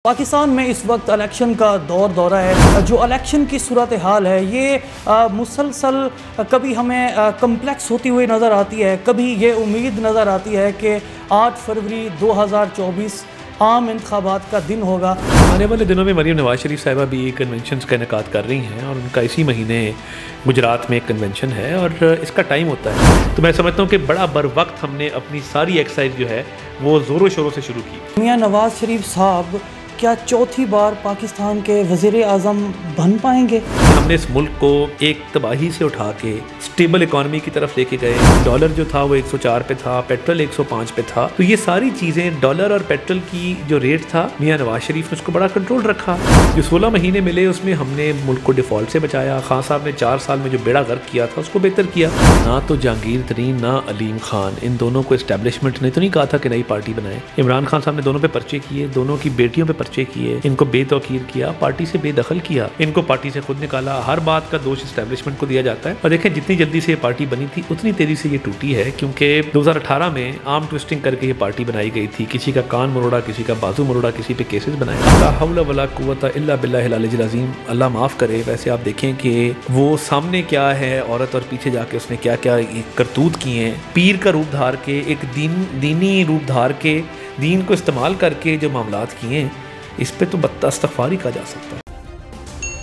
पाकिस्तान में इस वक्त इलेक्शन का दौर है। जो इलेक्शन की सूरत हाल है ये मुसलसल कभी हमें कम्प्लेक्स होती हुई नज़र आती है, कभी ये उम्मीद नज़र आती है कि 8 फरवरी 2024 आम इंतखाबात का दिन होगा। आने वाले दिनों में मरीम नवाज शरीफ साहिबा भी कन्वेंशन का इनेकाद कर रही हैं और उनका इसी महीने गुजरात में एक कन्वेंशन है और इसका टाइम होता है। तो मैं समझता हूँ कि बड़ा बर वक्त हमने अपनी सारी एक्सरसाइज जो है वो ज़ोरों शोरों से शुरू की। मियां नवाज शरीफ साहब क्या चौथी बार पाकिस्तान के वज़ीर आज़म बन पाएंगे? हमने इस मुल्क को एक तबाही से उठा के स्टेबल इकॉनमी की तरफ लेके गए। डॉलर जो था वो 104 पे था, पेट्रोल 105 पे था। तो ये सारी चीज़ें, डॉलर और पेट्रोल की जो रेट था, मियां नवाज शरीफ ने उसको बड़ा कंट्रोल रखा। जो 16 महीने मिले उसमें हमने मुल्क को डिफ़ॉल्ट से बचाया। खान साहब ने 4 साल में जो बेड़ा गर्क किया था उसको बेहतर किया। ना तो जहांगीर तरीन ना अलीम खान, इन दोनों को इस्टेब्लिशमेंट ने तो नहीं कहा था कि नई पार्टी बनाए। इमरान खान साहब ने दोनों पे पर्चे किए, दोनों की बेटियों पे पर्चे किए, इनको बेतौकीर किया, पार्टी से बेदखल किया, इनको पार्टी से खुद निकाला। हर बात का दोष इस्टेब्लिशमेंट को दिया जाता है और देखें जितनी जल्दी से ये पार्टी बनी थी उतनी तेजी से ये टूटी है, क्योंकि 2018 में आर्म ट्विस्टिंग करके ये पार्टी बनाई गई थी। किसी का कान मरोड़ा, किसी का बाजू मरोड़ा, किसी पे केसेस बनाए। ला हौला वला कुव्वता इल्ला बिल्लाहिल अलिय्यिल अज़ीम, अल्लाह माफ़ करे। वैसे आप देखें कि वो सामने क्या है औरत और पीछे जाके उसने क्या क्या करतूत किए हैं। पीर का रूप धार के, एक दीनी रूप धार के, दीन को इस्तेमाल करके जो मामलात किए हैं, इस पे तो इस्तग़फ़ार ही कहा जा सकता है।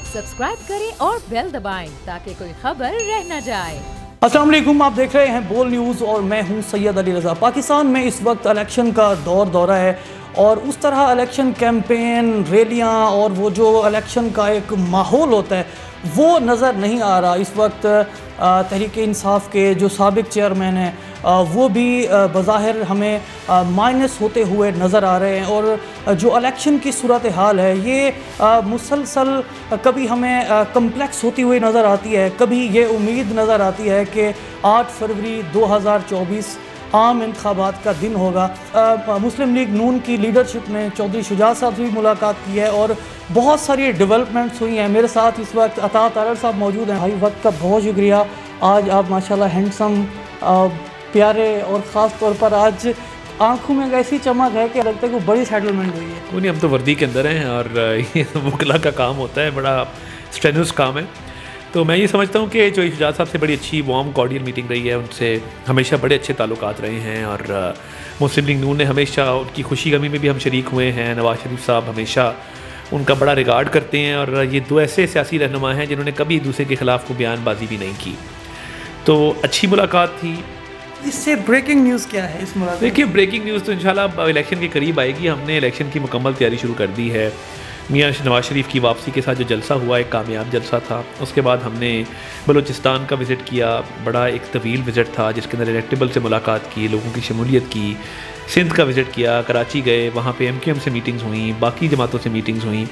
सब्सक्राइब करें और बेल दबाएं ताकि कोई खबर रह न जाए। अस्सलाम वालेकुम, आप देख रहे हैं बोल न्यूज़ और मैं हूं सैयद अली रज़ा। पाकिस्तान में इस वक्त इलेक्शन का दौर है और उस तरह इलेक्शन कैंपेन, रैलियां और वो जो इलेक्शन का एक माहौल होता है वो नज़र नहीं आ रहा। इस वक्त तहरीक इंसाफ के जो साबिक चेयरमैन हैं वो भी बज़ाहिर हमें माइनस होते हुए नज़र आ रहे हैं और जो इलेक्शन की सूरत हाल है ये मुसलसल कभी हमें कम्प्लेक्स होती हुई नज़र आती है, कभी ये उम्मीद नज़र आती है कि 8 फरवरी 2024 आम इंतखाबात का दिन होगा। मुस्लिम लीग नून की लीडरशिप ने चौधरी शुजात साहब से भी मुलाकात की है और बहुत सारी डेवलपमेंट्स हुई हैं। मेरे साथ इस वक्त अता तारड़ साहब मौजूद हैं। भाई वक्त का बहुत शुक्रिया। आज आप माशाल्लाह हैंडसम, प्यारे और ख़ास तौर पर आज आंखों में ऐसी चमक है कि लगता है कि बड़ी सेटलमेंट हुई है। वो नहीं, हम तो वर्दी के अंदर हैं और ये मुकला का काम होता है, बड़ा स्ट्रेनुअस काम है। तो मैं ये समझता हूँ कि चौधरी शुजात साहब से बड़ी अच्छी वार्म कॉर्डियल मीटिंग रही है। उनसे हमेशा बड़े अच्छे ताल्लुकात रहे हैं और मुस्लिम लीग नून ने हमेशा उनकी खुशी गमी में भी हम शरीक हुए हैं। नवाज शरीफ साहब हमेशा उनका बड़ा रिगार्ड करते हैं और ये दो ऐसे सियासी रहनुमा हैं जिन्होंने कभी एक दूसरे के ख़िलाफ़ को बयानबाजी भी नहीं की। तो अच्छी मुलाकात थी। इससे ब्रेकिंग न्यूज़ क्या है इस मुलाकात? देखिए, ब्रेकिंग न्यूज़ तो इंशाल्लाह इलेक्शन के करीब आएगी। हमने इलेक्शन की मुकम्मल तैयारी शुरू कर दी है। मियां नवाज शरीफ की वापसी के साथ जो जलसा हुआ एक कामयाब जलसा था। उसके बाद हमने बलूचिस्तान का विज़िट किया, बड़ा एक तवील विज़िट था जिसके अंदर इलेक्टेबल से मुलाकात की, लोगों की शमूलियत की। सिंध का विज़िट किया, कराची गए, वहाँ पे MQM से मीटिंग्स हुई, बाकी जमातों से मीटिंग्स हुई।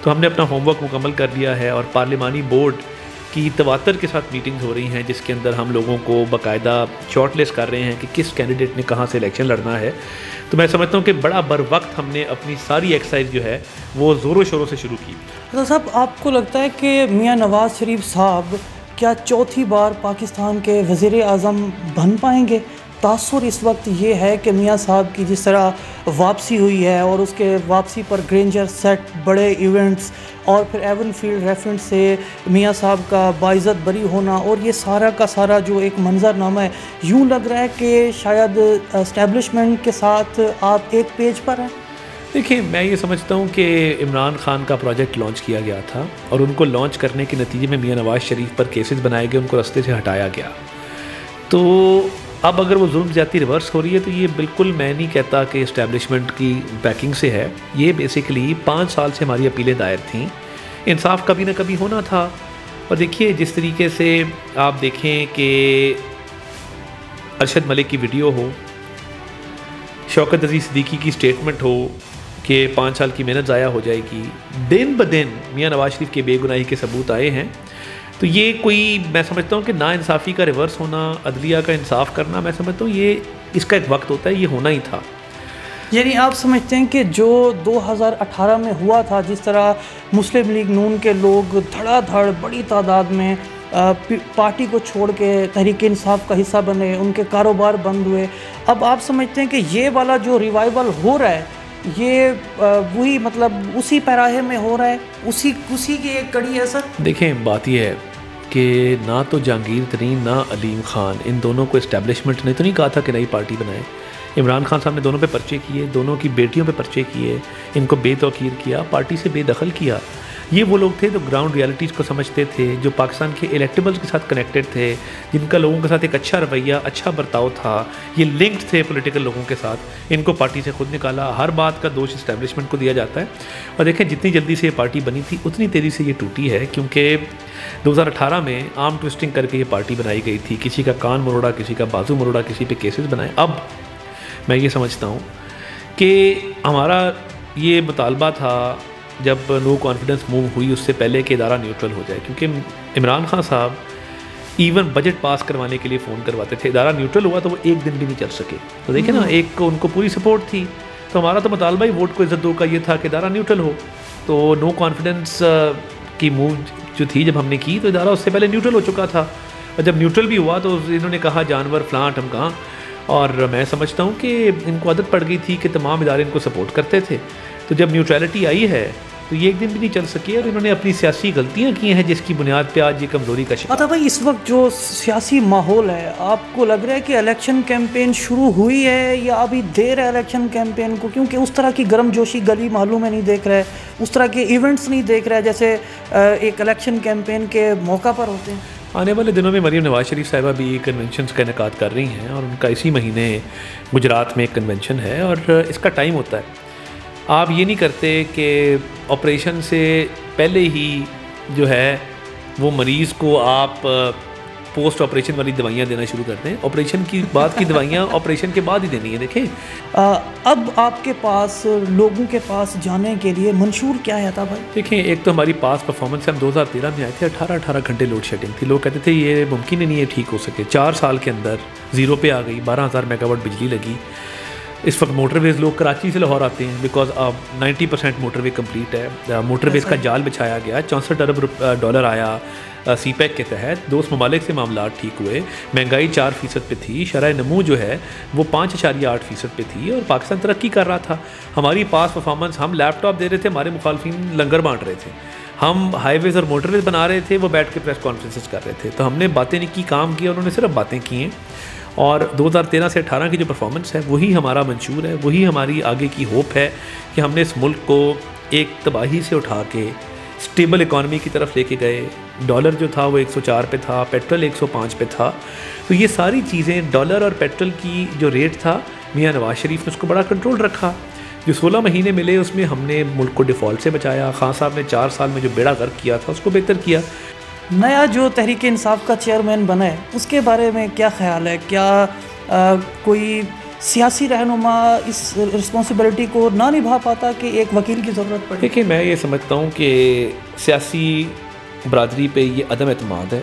तो हमने अपना होमवर्क मुकम्मल कर लिया है और पार्लिमानी बोर्ड की तवातर के साथ मीटिंग्स हो रही हैं जिसके अंदर हम लोगों को बाकायदा शॉर्टलिस्ट कर रहे हैं कि किस कैंडिडेट ने कहाँ से इलेक्शन लड़ना है। तो मैं समझता हूँ कि बड़ा बर वक्त हमने अपनी सारी एक्सरसाइज जो है वो ज़ोरों शोरों से शुरू की। तो साहब, आपको लगता है कि मियां नवाज शरीफ साहब क्या चौथी बार पाकिस्तान के वज़ीर आज़म बन पाएंगे? तासुर इस वक्त ये है कि मियां साहब की जिस तरह वापसी हुई है और उसके वापसी पर ग्रेंजर सेट, बड़े इवेंट्स और फिर एवन फील्ड रेफरेंस से मियां साहब का बाइज़्ज़त बरी होना और ये सारा का सारा जो एक मंजरनामा है, यूँ लग रहा है कि शायद एस्टेब्लिशमेंट के साथ आप एक पेज पर हैं। देखिए, मैं ये समझता हूँ कि इमरान खान का प्रोजेक्ट लॉन्च किया गया था और उनको लॉन्च करने के नतीजे में मियां नवाज शरीफ पर केसेस बनाए गए, उनको रास्ते से हटाया गया। तो अब अगर वो जुल्म ज़्यादती रिवर्स हो रही है तो ये बिल्कुल मैं नहीं कहता कि इस्टेब्लिशमेंट की बैकिंग से है। ये बेसिकली 5 साल से हमारी अपीलें दायर थीं, इंसाफ कभी ना कभी होना था। और देखिए, जिस तरीके से आप देखें कि अरशद मलिक की वीडियो हो, शौकत अजीज़ सिद्दीकी की स्टेटमेंट हो कि 5 साल की मेहनत ज़ाया हो जाएगी, दिन ब दिन मियां नवाज शरीफ के बेगुनाही के सबूत आए हैं। तो ये कोई, मैं समझता हूँ कि नाइंसाफ़ी का रिवर्स होना, अदलिया का इंसाफ करना, मैं समझता हूँ ये इसका एक वक्त होता है, ये होना ही था। यानी आप समझते हैं कि जो 2018 में हुआ था, जिस तरह मुस्लिम लीग नून के लोग धड़ाधड़ बड़ी तादाद में पार्टी को छोड़ के तहरीक इंसाफ का हिस्सा बने, उनके कारोबार बंद हुए, अब आप समझते हैं कि ये वाला जो रिवाइवल हो रहा है ये वही मतलब उसी पैराहे में हो रहा है, उसी की एक कड़ी है सर? देखें, बात यह है कि ना तो जहांगीर तरीन ना अलीम खान, इन दोनों को इस्टेब्लिशमेंट ने तो नहीं कहा था कि नई पार्टी बनाए। इमरान खान साहब ने दोनों पे पर्चे किए, दोनों की बेटियों पे पर्चे किए, इनको बेतौकीर किया, पार्टी से बेदखल किया। ये वो लोग थे जो ग्राउंड रियलिटीज़ को समझते थे, जो पाकिस्तान के इलेक्टेबल्स के साथ कनेक्टेड थे, जिनका लोगों के साथ एक अच्छा रवैया, अच्छा बर्ताव था, ये लिंक्ड थे पॉलिटिकल लोगों के साथ। इनको पार्टी से खुद निकाला। हर बात का दोष इस्टेब्लिशमेंट को दिया जाता है। और देखें, जितनी जल्दी से ये पार्टी बनी थी उतनी तेज़ी से ये टूटी है, क्योंकि 2018 में आर्म ट्विस्टिंग करके ये पार्टी बनाई गई थी। किसी का कान मरोड़ा, किसी का बाजू मरोड़ा, किसी पे केसेस बनाए। अब मैं ये समझता हूँ कि हमारा ये मुतालबा था जब नो कॉन्फिडेंस मूव हुई उससे पहले कि इदारा न्यूट्रल हो जाए, क्योंकि इमरान खान साहब इवन बजट पास करवाने के लिए फ़ोन करवाते थे। इदारा न्यूट्रल हुआ तो वो एक दिन भी नहीं चल सके। तो देखिए ना, एक उनको पूरी सपोर्ट थी। तो हमारा तो मुतालबा ही वोट को इज़्ज़त दो का ये था कि इदारा न्यूट्रल हो। तो नो कॉन्फिडेंस की मूव जो थी जब हमने की, तो इदारा उससे पहले न्यूट्रल हो चुका था। और जब न्यूट्रल भी हुआ तो इन्होंने कहा जानवर फ्लांट हम कहाँ। और मैं समझता हूँ कि इनको आदत पड़ गई थी कि तमाम इदारे इनको सपोर्ट करते थे। तो जब न्यूट्रलिटी आई है तो ये एक दिन भी नहीं चल सकी, और इन्होंने अपनी सियासी गलतियां की हैं जिसकी बुनियाद पे आज ये कमज़ोरी का शिकार। अच्छा भाई, इस वक्त जो सियासी माहौल है, आपको लग रहा है कि इलेक्शन कैंपेन शुरू हुई है या अभी देर है इलेक्शन कैंपेन को? क्योंकि उस तरह की गर्मजोशी गली माहौल में नहीं देख रहा है, उस तरह के इवेंट्स नहीं देख रहा है जैसे एक इलेक्शन कैंपेन के मौका पर होते हैं। आने वाले दिनों में मरीम नवाज शरीफ साहिबा भी कन्वेंशन का इनेकाद कर रही हैं, और उनका इसी महीने गुजरात में एक कन्वेंशन है, और इसका टाइम होता है। आप ये नहीं करते कि ऑपरेशन से पहले ही जो है वो मरीज़ को आप पोस्ट ऑपरेशन वाली दवाइयाँ देना शुरू करते हैं। ऑपरेशन की बाद की दवाइयाँ ऑपरेशन के बाद ही देनी है। देखें, अब आपके पास लोगों के पास जाने के लिए मंशूर क्या है था भाई? देखें, एक तो हमारी पास परफॉर्मेंस हम 2013 में आए थे, 18 घंटे लोड शेडिंग थी। लोग कहते थे ये मुमकिन ही नहीं है ठीक हो सके। 4 साल के अंदर ज़ीरो पे आ गई, 12,000 मेगावाट बिजली लगी। इस वक्त मोटरवेज़, लोग कराची से लाहौर आते हैं बिकॉज अब 90% मोटरवे कंप्लीट है। मोटरवेज़ का जाल बिछाया गया, 64 अरब डॉलर आया सीपैक के तहत। दोस्त ममालिक से मामला ठीक हुए। महंगाई 4% पे थी। शरह नमू जो है वो 5.8% पे थी, और पाकिस्तान तरक्की कर रहा था। हमारी पास परफॉर्मेंस, हम लैपटॉप दे रहे थे, हमारे मुखालफिन लंगर बांट रहे थे। हम हाईवेज़ और मोटरवेज़ बना रहे थे, वो बैठ के प्रेस कॉन्फ्रेंसेस कर रहे थे। तो हमने बातें नहीं की, काम किया, उन्होंने सिर्फ बातें की हैं। और 2013 से 18 की जो परफॉर्मेंस है वही हमारा मंशूर है, वही हमारी आगे की होप है कि हमने इस मुल्क को एक तबाही से उठा के स्टेबल इकॉनमी की तरफ लेके गए। डॉलर जो था वो 104 पे था, पेट्रोल 105 पे था। तो ये सारी चीज़ें, डॉलर और पेट्रोल की जो रेट था, मियां नवाज शरीफ ने उसको बड़ा कंट्रोल रखा। जो 16 महीने मिले उसमें हमने मुल्क को डिफ़ॉल्ट से बचाया। खान साहब ने 4 साल में जो बेड़ा गर्क किया था उसको बेहतर किया। नया जो तहरीक इंसाफ का चेयरमैन बना है उसके बारे में क्या ख्याल है? क्या कोई सियासी रहनुमा इस रिस्पॉन्सिबिलिटी को ना निभा पाता कि एक वकील की ज़रूरत पड़े? देखिए, मैं ये समझता हूँ कि सियासी बरादरी पे ये अदम एतमाद है,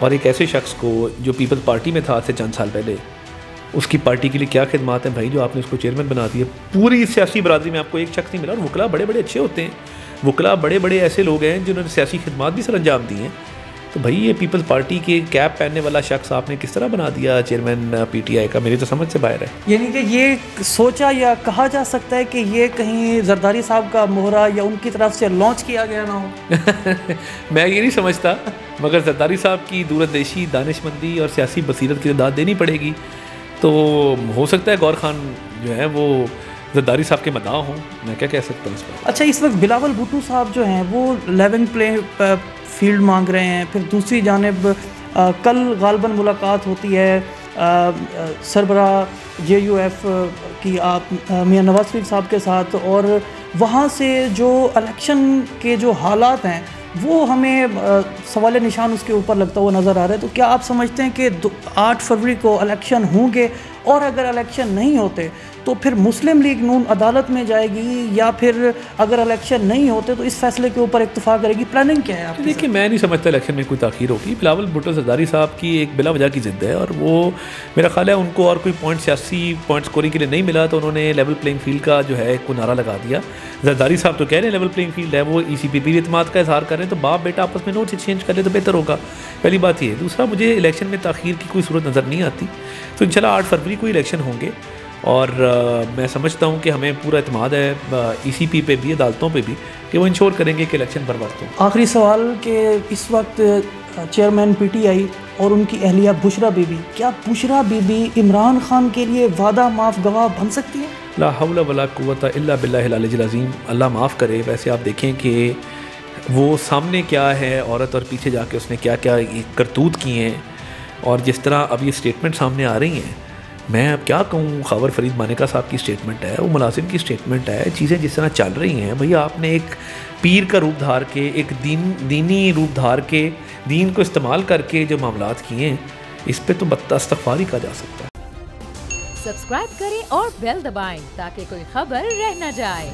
और एक ऐसे शख्स को जो पीपल्स पार्टी में था आज से चंद साल पहले, उसकी पार्टी के लिए क्या खिदमात है भाई जो आपने उसको चेयरमैन बना दिया। पूरी सियासी बरादरी में आपको एक शख्स नहीं मिला। और वकला बड़े बड़े अच्छे होते हैं, वकला बड़े बड़े ऐसे लोग हैं जिन्होंने सियासी खिदमात भी सर अंजाम दी हैं। तो भाई ये पीपल्स पार्टी के कैप पहनने वाला शख्स आपने किस तरह बना दिया चेयरमैन पीटीआई का? मेरी तो समझ से बाहर है। यानी कि ये सोचा या कहा जा सकता है कि ये कहीं जरदारी साहब का मोहरा या उनकी तरफ से लॉन्च किया गया ना हो? मैं ये नहीं समझता, मगर जरदारी साहब की दूरंदेशी, दानिशमंदी और सियासी बसीरत की दाद देनी पड़ेगी। तो हो सकता है गौर खान जो है वो जरदारी साहब के मदाह हों, मैं क्या कह सकता हूँ इस पर। अच्छा, इस वक्त बिलावल भुट्टो साहब जो हैं वो लेवल प्ले फील्ड मांग रहे हैं। फिर दूसरी जानिब कल गालबन मुलाकात होती है सरबरा JUF की आप मियां नवाज शरीफ साहब के साथ, और वहाँ से जो इलेक्शन के जो हालात हैं वो हमें सवाल निशान उसके ऊपर लगता हुआ नज़र आ रहा है। तो क्या आप समझते हैं कि 8 फरवरी को इलेक्शन होंगे, और अगर इलेक्शन नहीं होते तो फिर मुस्लिम लीग नून अदालत में जाएगी, या फिर अगर इलेक्शन नहीं होते तो इस फैसले के ऊपर इत्तेफाक करेगी? प्लानिंग क्या है आपकी? देखिए, मैं नहीं समझता इलेक्शन में कोई ताख़ीर होगी। बिलावल भुट्टो जरदारी साहब की एक बिला वजह की ज़िद है, और वो मेरा ख्याल है उनको और कोई पॉइंट, सियासी पॉइंट स्कोरिंग के लिए नहीं मिला, तो उन्होंने लेवल प्लेइंग फील्ड का जो है एक नारा लगा दिया। जरदारी साहब तो कह रहे हैं लेवल प्लेइंग फील्ड है, वो EC पे भी एतमाद का इजहार कर रहे हैं। तो बाप बेटा आपस में नोट्स एक्सचेंज कर ले तो बेहतर होगा। पहली बात ये। दूसरा, मुझे इलेक्शन में ताख़ीर की कोई सूरत नज़र नहीं आती। तो इंशाल्लाह 8 फरवरी को इलेक्शन होंगे, और मैं समझता हूँ कि हमें पूरा एतमाद है ECP पे भी, अदालतों पे भी, कि वो इंश्योर करेंगे कि इलेक्शन पर वक्त हो। आखिरी सवाल कि इस वक्त चेयरमैन PTI और उनकी अहलिया बुशरा बीबी, क्या बुशरा बीबी इमरान खान के लिए वादा माफ़ गवाह बन सकती है? ला हौला वला कुव्वता इल्ला बिल्लाहिल अलील अज़ीम। अल्लाह माफ़ करे। वैसे आप देखें कि वो सामने क्या है औरत और पीछे जाके उसने क्या क्या करतूत किए हैं, और जिस तरह अब ये स्टेटमेंट सामने आ रही हैं, मैं अब क्या कहूँ, खबर फरीद मानिका साहब की स्टेटमेंट है, वो मुलाजिम की स्टेटमेंट है, चीज़ें जिस तरह चल रही हैं, भैया आपने एक पीर का रूप धार के, एक दीनी रूप धार के, दीन को इस्तेमाल करके जो मामलात किए हैं, इस पे तो इस्तग़फ़ार ही कहा जा सकता है। सब्सक्राइब करें और बेल दबाएं ताकि कोई खबर रह न जाए।